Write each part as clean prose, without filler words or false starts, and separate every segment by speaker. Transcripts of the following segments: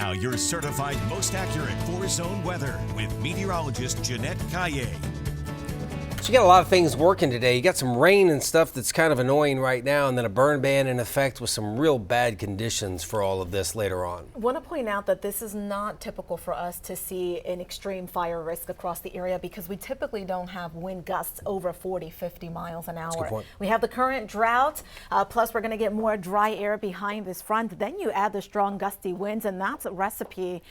Speaker 1: Now, your certified most accurate 4-zone weather with meteorologist Jeanette Caillé.
Speaker 2: So you got a lot of things working today. You got some rain and stuff that's kind of annoying right now, and then a burn ban in effect with some real bad conditions for all of this later on.
Speaker 3: I want to point out that this is not typical for us to see an extreme fire risk across the area because we typically don't have wind gusts over 40, 50 miles an hour.
Speaker 2: That's a good point.
Speaker 3: We have the current drought, plus we're going to get more dry air behind this front. Then you add the strong gusty winds, and that's a recipe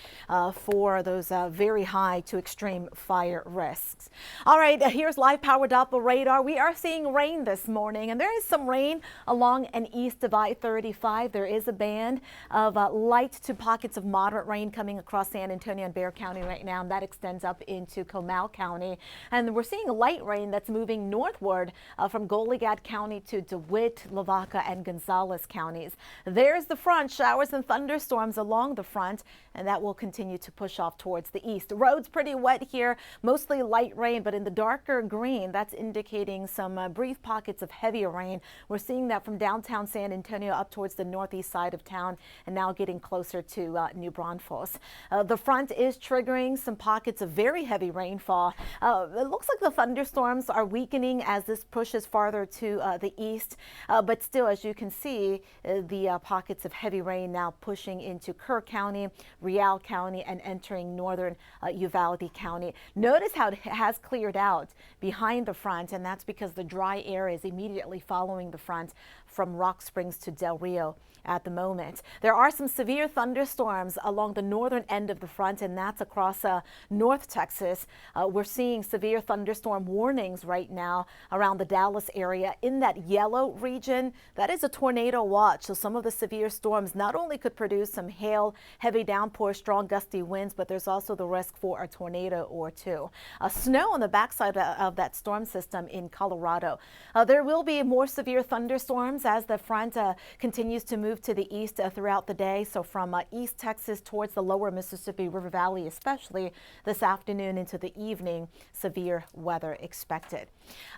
Speaker 3: for those very high to extreme fire risks. All right, here's live power Doppler radar. We are seeing rain this morning, and there is some rain along and east of I-35. There is a band of light to pockets of moderate rain coming across San Antonio and Bexar County right now, and that extends up into Comal County. And we're seeing light rain that's moving northward from Goliad County to DeWitt, Lavaca, and Gonzales counties. There's the front, showers and thunderstorms along the front, and that will continue to push off towards the east. Roads pretty wet here, mostly light rain, but in the darker green, that's indicating some brief pockets of heavier rain. We're seeing that from downtown San Antonio up towards the northeast side of town and now getting closer to New Braunfels. The front is triggering some pockets of very heavy rainfall. It looks like the thunderstorms are weakening as this pushes farther to the east, but still, as you can see, the pockets of heavy rain now pushing into Kerr County, Real County, and entering northern Uvalde County. Notice how it has cleared out behind the front, and that's because the dry air is immediately following the front from Rock Springs to Del Rio at the moment. There are some severe thunderstorms along the northern end of the front, and that's across North Texas. We're seeing severe thunderstorm warnings right now around the Dallas area. In that yellow region, that is a tornado watch. So some of the severe storms not only could produce some hail, heavy downpours, strong gusty winds, but there's also the risk for a tornado or two. Snow on the backside of that storm system in Colorado. There will be more severe thunderstorms as the front continues to move to the east throughout the day. So from East Texas towards the lower Mississippi River Valley, especially this afternoon into the evening, severe weather expected.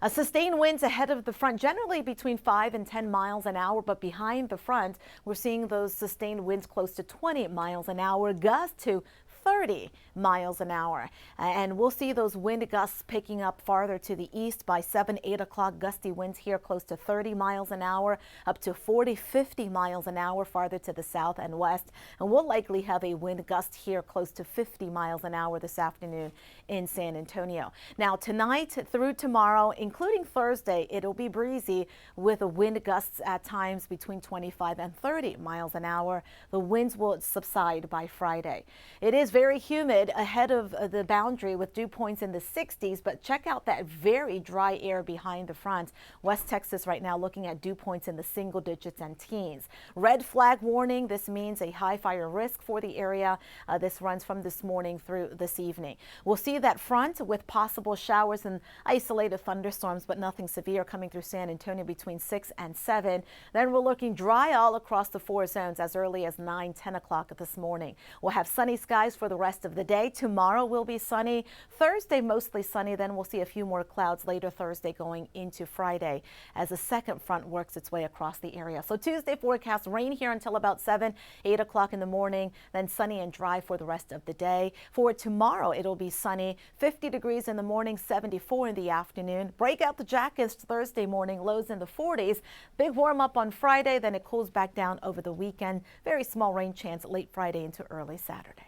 Speaker 3: Sustained winds ahead of the front, generally between 5 and 10 miles an hour, but behind the front, we're seeing those sustained winds close to 20 miles an hour, gusts to 30 miles an hour. And we'll see those wind gusts picking up farther to the east by 7, 8 o'clock. Gusty winds here close to 30 miles an hour, up to 40, 50 miles an hour farther to the south and west. And we'll likely have a wind gust here close to 50 miles an hour this afternoon in San Antonio. Now tonight through tomorrow, including Thursday, it'll be breezy with wind gusts at times between 25 and 30 miles an hour. The winds will subside by Friday. It is very humid ahead of the boundary with dew points in the 60s, but check out that very dry air behind the front. West Texas right now looking at dew points in the single digits and teens. Red flag warning. This means a high fire risk for the area. This runs from this morning through this evening. We'll see that front with possible showers and isolated thunderstorms, but nothing severe coming through San Antonio between 6 and 7. Then we're looking dry all across the 4 zones as early as 9, 10 o'clock this morning. We'll have sunny skies for the rest of the day. Tomorrow will be sunny. Thursday mostly sunny. Then we'll see a few more clouds later Thursday going into Friday as a second front works its way across the area. So Tuesday forecast rain here until about 7, 8 o'clock in the morning, then sunny and dry for the rest of the day. For tomorrow, it'll be sunny, 50 degrees in the morning, 74 in the afternoon. Break out the jackets Thursday morning, lows in the 40s. Big warm up on Friday, then it cools back down over the weekend. Very small rain chance late Friday into early Saturday.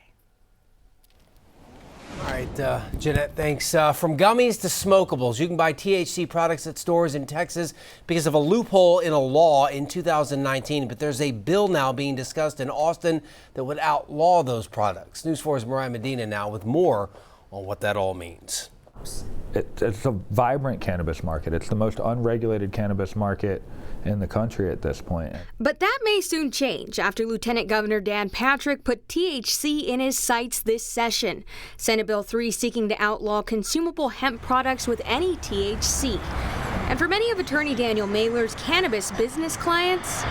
Speaker 2: All right, Jeanette, thanks. From gummies to smokables, you can buy THC products at stores in Texas because of a loophole in a law in 2019. But there's a bill now being discussed in Austin that would outlaw those products. News 4's Mariah Medina now with more on what that all means.
Speaker 4: It's a vibrant cannabis market. It's the most unregulated cannabis market in the country at this point.
Speaker 5: But that may soon change after Lieutenant Governor Dan Patrick put THC in his sights this session. Senate Bill 3 seeking to outlaw consumable hemp products with any THC. And for many of Attorney Daniel Mailer's cannabis business clients,